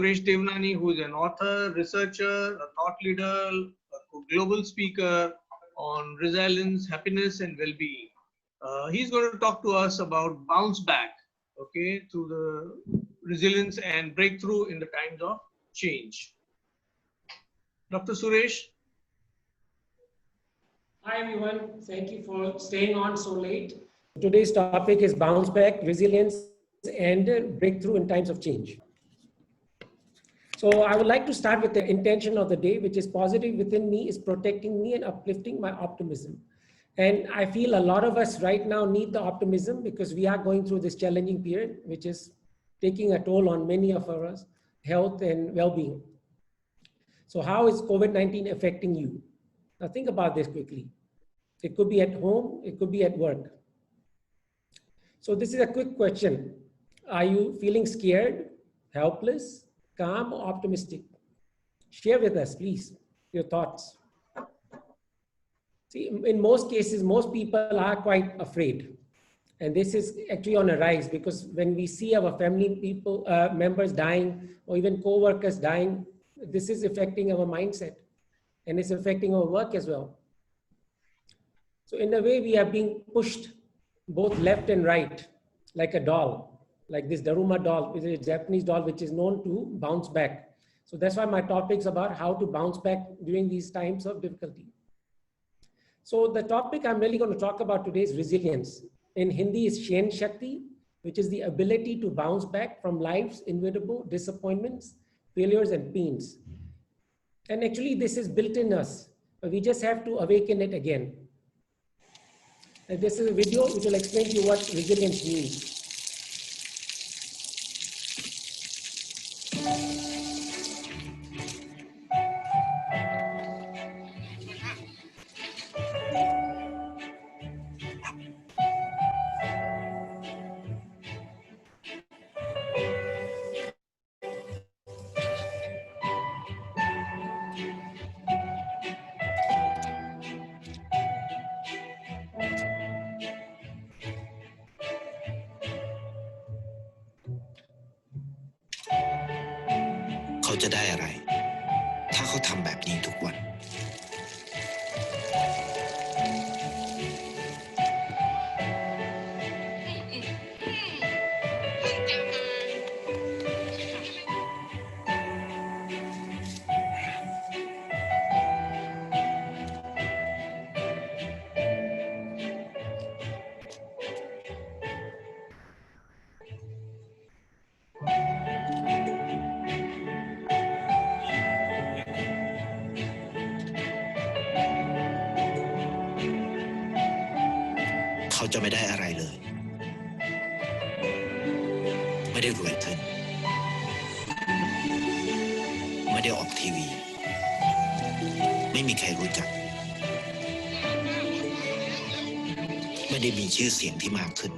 Suresh Devnani, who is an author, researcher, a thought leader, a global speaker on resilience, happiness, and well-being. He's going to talk to us about bounce back, okay, through the resilience and breakthrough in the times of change. Dr. Suresh. Hi everyone, thank you for staying on so late. Today's topic is bounce back, resilience, and breakthrough in times of change. So I would like to start with the intention of the day, which is positive within me, is protecting me and uplifting my optimism. And I feel a lot of us right now need the optimism because we are going through this challenging period, which is taking a toll on many of us health and well-being. So how is COVID-19 affecting you? Now think about this quickly. It could be at home, it could be at work. So this is a quick question. Are you feeling scared, helpless, calm, or optimistic? Share with us, please, your thoughts. See, in most cases, most people are quite afraid. And this is actually on a rise because when we see our family members dying or even co-workers dying, this is affecting our mindset and it's affecting our work as well. So in a way, we are being pushed both left and right, like a doll, like this Daruma doll, which is a Japanese doll, which is known to bounce back. So that's why my topic's about how to bounce back during these times of difficulty. So the topic I'm really going to talk about today is resilience. In Hindi is Shen Shakti, which is the ability to bounce back from life's inevitable disappointments, failures, and pains. And actually, this is built in us, but we just have to awaken it again. And this is a video which will explain to you what resilience means.เขาจะได้อะไรถ้าเขาทำแบบนี้ทุกวันเขาจะไม่ได้อะไรเลยไม่ได้รวยขึ้นไม่ได้ออกทีวีไม่มีใครรู้จักไม่ได้มีชื่อเสียงที่มากขึ้น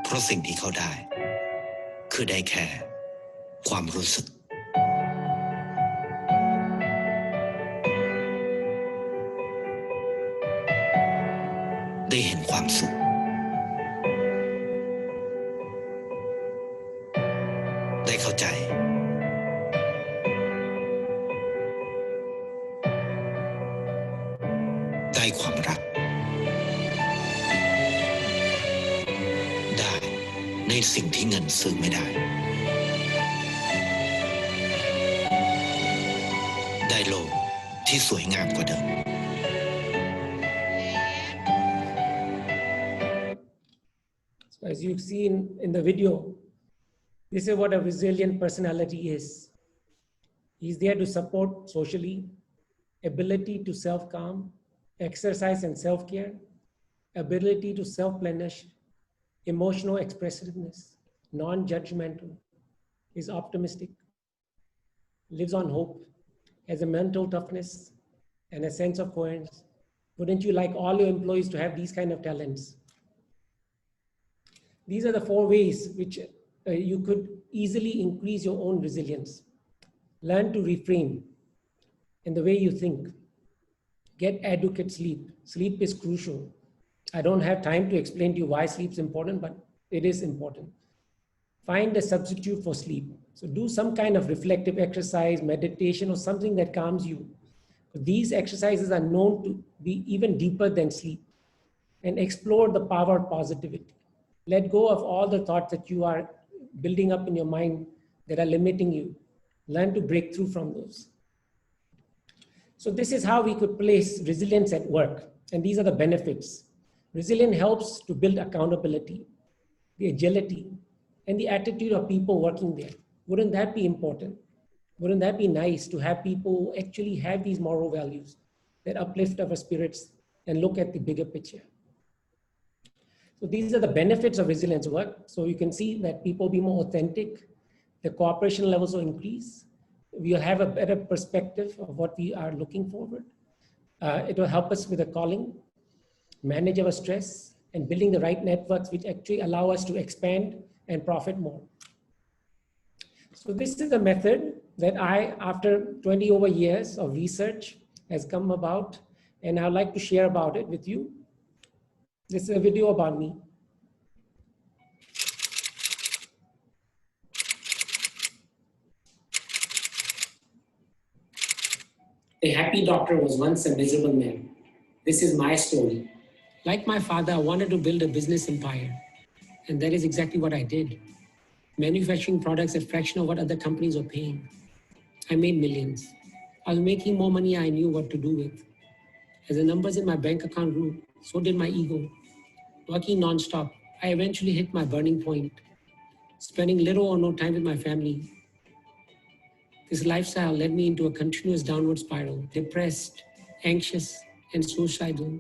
เพราะสิ่งที่เขาได้คือได้แค่ความรู้สึกได้เห็นความสุขได้เข้าใจได้ความรักได้ในสิ่งที่เงินซื้อไม่ได้ได้โลกที่สวยงามกว่าเดิมAs you've seen in the video, this is what a resilient personality is. He's there to support socially, ability to self-calm, exercise and self-care, ability to self-plenish, emotional expressiveness, non-judgmental, is optimistic, lives on hope, has a mental toughness, and a sense of coherence. Wouldn't you like all your employees to have these kind of talents? These are the 4 ways which you could easily increase your own resilience. Learn to reframe in the way you think. Get adequate sleep. Sleep is crucial. I don't have time to explain to you why sleep is important, but it is important. Find a substitute for sleep. So do some kind of reflective exercise, meditation, or something that calms you. These exercises are known to be even deeper than sleep. And explore the power of positivity. Let go of all the thoughts that you are building up in your mind that are limiting you. Learn to break through from those. So this is how we could place resilience at work. And these are the benefits. Resilience helps to build accountability, the agility, and the attitude of people working there. Wouldn't that be important? Wouldn't that be nice to have people who actually have these moral values that uplift our spirits and look at the bigger picture? So these are the benefits of resilience work. So you can see that people be more authentic, the cooperation levels will increase, we'll have a better perspective of what we are looking forward. It will help us with the calling, manage our stress, and building the right networks which actually allow us to expand and profit more. So this is a method that after 20 over years of research, has come about, and I'd like to share about it with you. This is a video about me. The happy doctor was once a miserable man. This is my story. Like my father, I wanted to build a business empire. And that is exactly what I did. Manufacturing products at a fraction of what other companies were paying. I made millions. I was making more money I knew what to do with. As the numbers in my bank account grew, so did my ego. Working nonstop, I eventually hit my burning point, spending little or no time with my family. This lifestyle led me into a continuous downward spiral, depressed, anxious, and suicidal.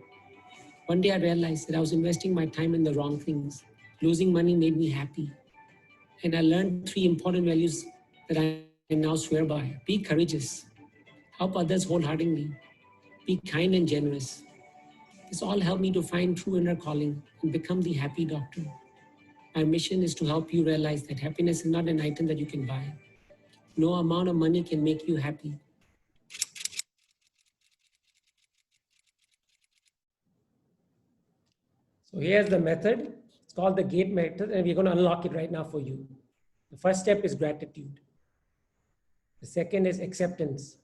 One day I realized that I was investing my time in the wrong things. Losing money made me happy. And I learned 3 important values that I now swear by. Be courageous. Help others wholeheartedly. Be kind and generous. This all helped me to find true inner calling and become the happy doctor. My mission is to help you realize that happiness is not an item that you can buy. No amount of money can make you happy. So here's the method. It's called the GATE method, and we're going to unlock it right now for you. The first step is gratitude. The second is acceptance.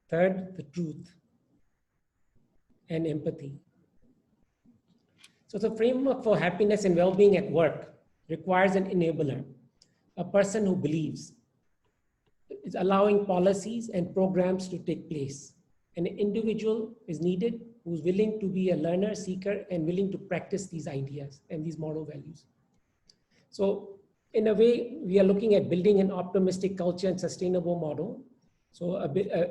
Third, the truth and empathy. So the framework for happiness and well-being at work requires an enabler, a person who believes. It's allowing policies and programs to take place. An individual is needed who's willing to be a learner, seeker, and willing to practice these ideas and these moral values. So in a way, we are looking at building an optimistic culture and sustainable model. So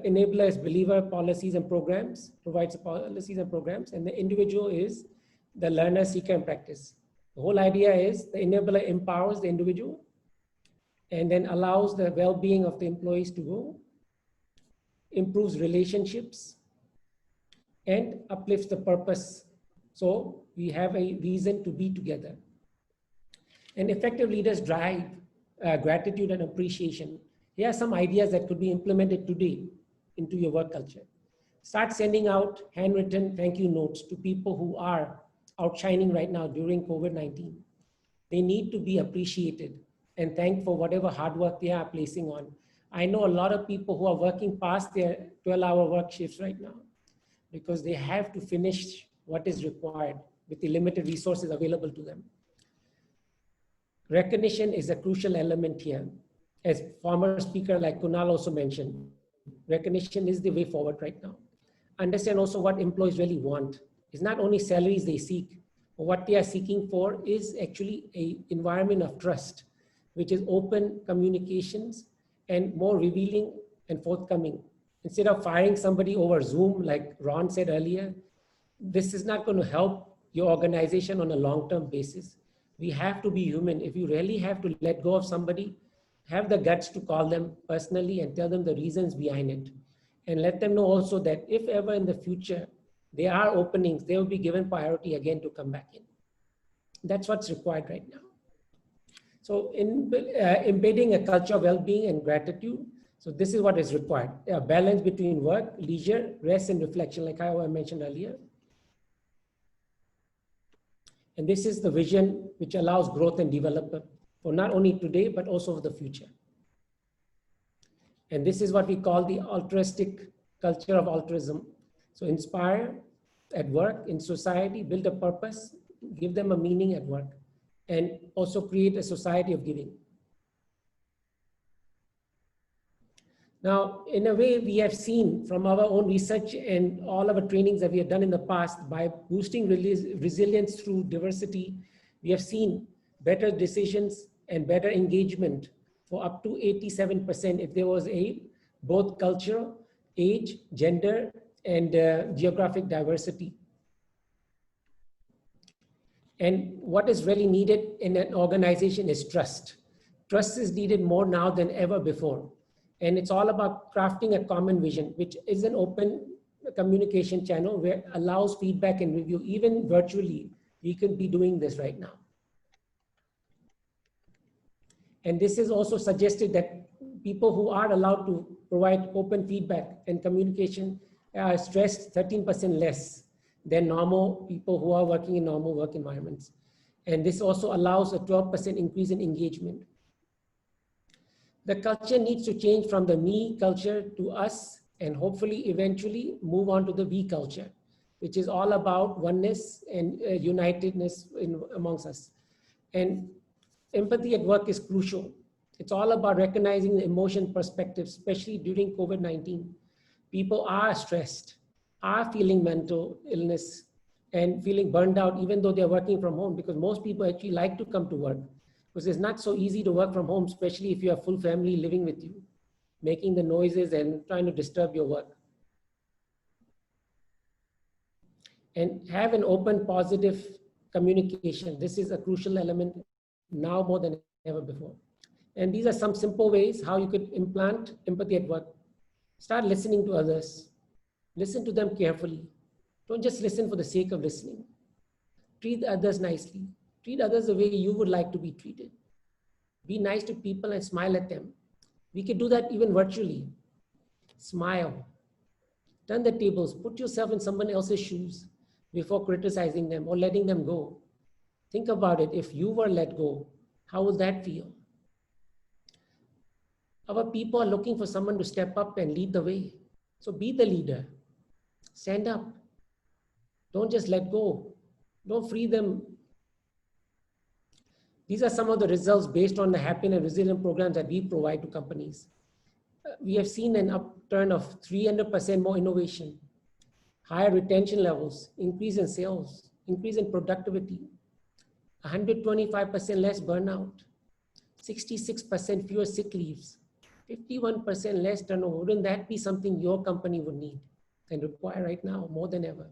enabler is believer, policies and programs, provides policies and programs, and the individual is the learner, seeker, and practice. The whole idea is the enabler empowers the individual and then allows the well-being of the employees to grow, improves relationships, and uplifts the purpose. So we have a reason to be together. And effective leaders drive gratitude and appreciation. Here are some ideas that could be implemented today into your work culture. Start sending out handwritten thank you notes to people who are outshining right now during COVID-19. They need to be appreciated and thanked for whatever hard work they are placing on. I know a lot of people who are working past their 12-hour work shifts right now because they have to finish what is required with the limited resources available to them. Recognition is a crucial element here. As former speaker like Kunal also mentioned, recognition is the way forward right now. Understand also what employees really want. It's not only salaries they seek, but what they are seeking for is actually an environment of trust, which is open communications and more revealing and forthcoming. Instead of firing somebody over Zoom, like Ron said earlier, this is not going to help your organization on a long-term basis. We have to be human. If you really have to let go of somebody, have the guts to call them personally and tell them the reasons behind it. And let them know also that if ever in the future there are openings, they will be given priority again to come back in. That's what's required right now. So in embedding a culture of well-being and gratitude, so this is what is required. A balance between work, leisure, rest, and reflection, like how I mentioned earlier. And this is the vision which allows growth and development for not only today, but also for the future. And this is what we call the altruistic culture of altruism. So inspire at work, in society, build a purpose, give them a meaning at work, and also create a society of giving. Now, in a way, we have seen from our own research and all our trainings that we have done in the past, by boosting resilience through diversity, we have seen better decisions and better engagement for up to 87% if there was both cultural, age, gender, and geographic diversity. And what is really needed in an organization is trust. Trust is needed more now than ever before. And it's all about crafting a common vision, which is an open communication channel where it allows feedback and review, even virtually. We could be doing this right now. And this is also suggested that people who are allowed to provide open feedback and communication are stressed 13% less than normal people who are working in normal work environments. And this also allows a 12% increase in engagement. The culture needs to change from the me culture to us, and hopefully eventually move on to the we culture, which is all about oneness and unitedness amongst us. And empathy at work is crucial. It's all about recognizing the emotion perspective, especially during COVID-19. People are stressed, are feeling mental illness and feeling burned out, even though they're working from home, because most people actually like to come to work. Because it's not so easy to work from home, especially if you have full family living with you, making the noises and trying to disturb your work. And have an open, positive communication. This is a crucial element now more than ever before. And these are some simple ways how you could implant empathy at work. Start listening to others. Listen to them carefully. Don't just listen for the sake of listening. Treat others nicely. Treat others the way you would like to be treated. Be nice to people and smile at them. We can do that even virtually. Smile. Turn the tables. Put yourself in someone else's shoes before criticizing them or letting them go. Think about it. If you were let go, how would that feel? Our people are looking for someone to step up and lead the way. So be the leader. Stand up. Don't just let go. Don't free them. These are some of the results based on the happy and resilient programs that we provide to companies. We have seen an upturn of 300% more innovation, higher retention levels, increase in sales, increase in productivity, 125% less burnout, 66% fewer sick leaves, 51% less turnover. Wouldn't that be something your company would need and require right now more than ever?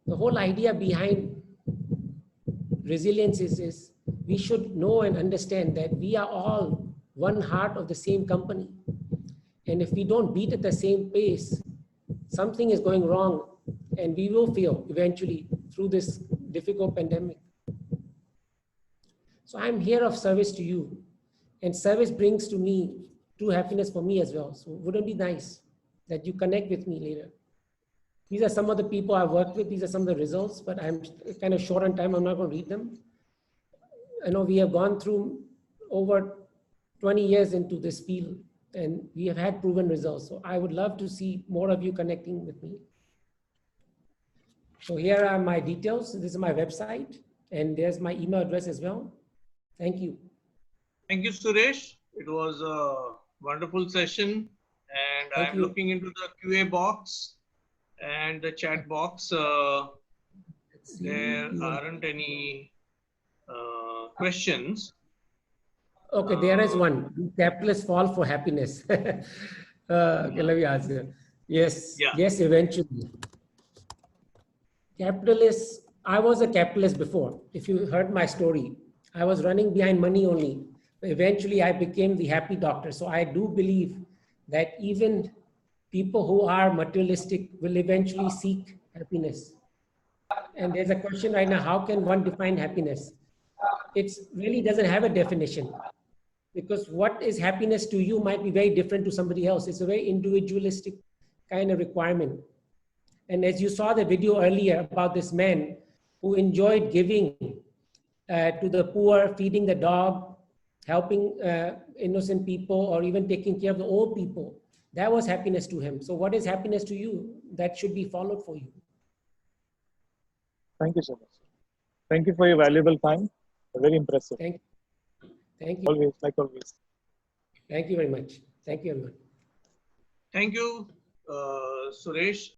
The whole idea behind resilience is we should know and understand that we are all one heart of the same company. And if we don't beat at the same pace, something is going wrong, and we will fail eventually through this difficult pandemic. So I'm here of service to you, and service brings to me true happiness for me as well. So wouldn't it be nice that you connect with me later? These are some of the people I've worked with. These are some of the results, but I'm kind of short on time. I'm not going to read them. I know we have gone through over 20 years into this field, and we have had proven results. So I would love to see more of you connecting with me. So here are my details. This is my website, and there's my email address as well. Thank you. Thank you, Suresh. It was a wonderful session, and I'm looking into the QA box and the chat box. There aren't any questions. Okay, there is one. Capitalists fall for happiness. Okay, let me answer. Yes, yes, eventually. Capitalists, I was a capitalist before. If you heard my story, I was running behind money only. Eventually, I became the happy doctor. So I do believe that even people who are materialistic will eventually seek happiness. And there's a question right now, how can one define happiness? It really doesn't have a definition, because what is happiness to you might be very different to somebody else. It's a very individualistic kind of requirement. And as you saw the video earlier about this man who enjoyed giving to the poor, feeding the dog, helping innocent people, or even taking care of the old people, that was happiness to him. So what is happiness to you? That should be followed for you. Thank you so much. Thank you for your valuable time. Very impressive. Thank you. Thank you. Always, like always. Thank you very much. Thank you, everyone. Thank you, Suresh.